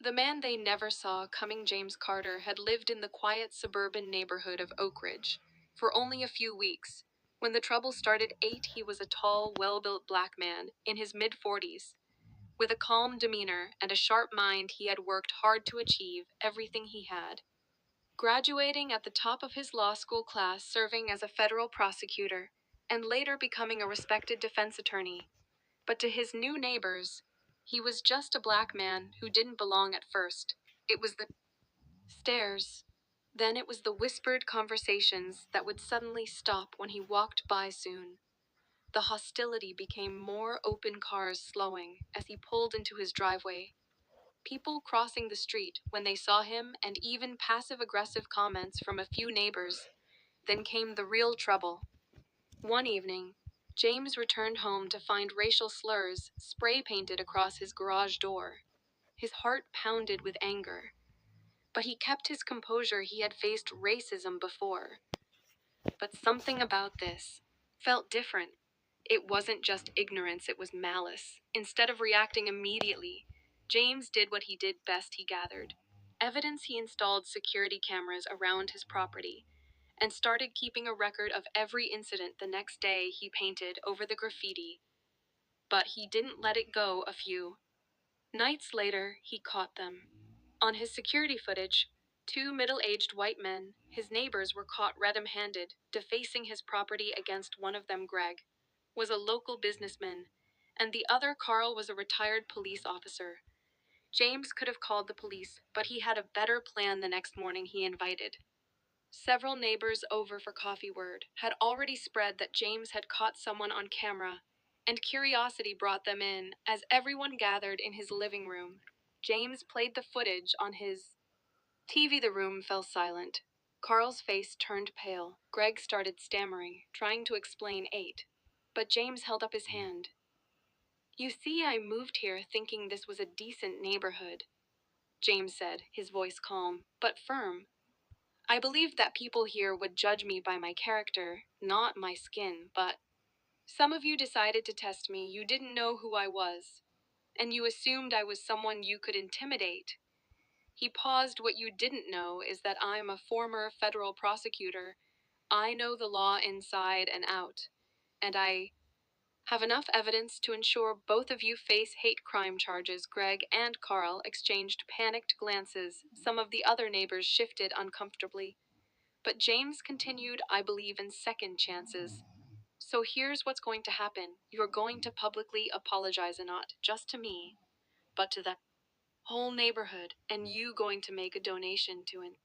The man they never saw coming, James Carter, had lived in the quiet suburban neighborhood of Oak Ridge for only a few weeks. When the trouble started, he was a tall, well-built black man in his mid-40s. With a calm demeanor and a sharp mind, he had worked hard to achieve everything he had. Graduating at the top of his law school class, serving as a federal prosecutor, and later becoming a respected defense attorney. But to his new neighbors, he was just a black man who didn't belong at first. It was the stares. Then it was the whispered conversations that would suddenly stop when he walked by soon. The hostility became more, open cars slowing as he pulled into his driveway, people crossing the street when they saw him, and even passive-aggressive comments from a few neighbors. Then came the real trouble. One evening, James returned home to find racial slurs spray-painted across his garage door. His heart pounded with anger. But he kept his composure. He had faced racism before. But something about this felt different. It wasn't just ignorance, it was malice. Instead of reacting immediately, James did what he did best. He gathered evidence. He installed security cameras around his property and started keeping a record of every incident. The next day, he painted over the graffiti. But he didn't let it go. A few nights later, he caught them. On his security footage, two middle-aged white men, his neighbors, were caught red-handed, defacing his property against one of them. Greg was a local businessman, and the other, Carl, was a retired police officer. James could have called the police, but he had a better plan. The next morning, he invited several neighbors over for coffee. Word had already spread that James had caught someone on camera, and curiosity brought them in. As everyone gathered in his living room, James played the footage on his TV. The room fell silent. Carl's face turned pale. Greg started stammering, trying to explain. But James held up his hand. "You see, I moved here thinking this was a decent neighborhood," James said, his voice calm but firm. "I believed that people here would judge me by my character, not my skin, but some of you decided to test me. You didn't know who I was, and you assumed I was someone you could intimidate." He paused. "What you didn't know is that I'm a former federal prosecutor. I know the law inside and out, and I have enough evidence to ensure both of you face hate crime charges." Greg and Carl exchanged panicked glances. Some of the other neighbors shifted uncomfortably. But James continued, "I believe in second chances. So here's what's going to happen. You're going to publicly apologize, and not just to me, but to the whole neighborhood, and you going to make a donation to an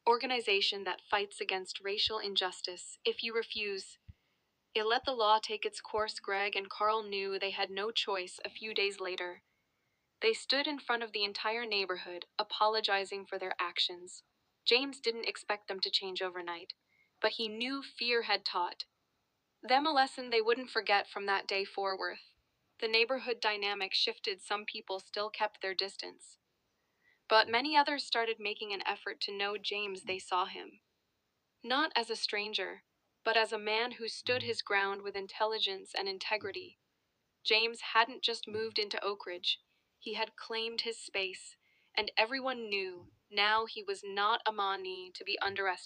organization that fights against racial injustice. If you refuse, you'll let the law take its course." Greg and Carl knew they had no choice. A few days later, they stood in front of the entire neighborhood, apologizing for their actions. James didn't expect them to change overnight, but he knew fear had taught them a lesson they wouldn't forget. From that day forward, the neighborhood dynamic shifted. Some people still kept their distance, but many others started making an effort to know James. They saw him not as a stranger, but as a man who stood his ground with intelligence and integrity. James hadn't just moved into Oak Ridge, he had claimed his space, and everyone knew now he was not a man to be underestimated.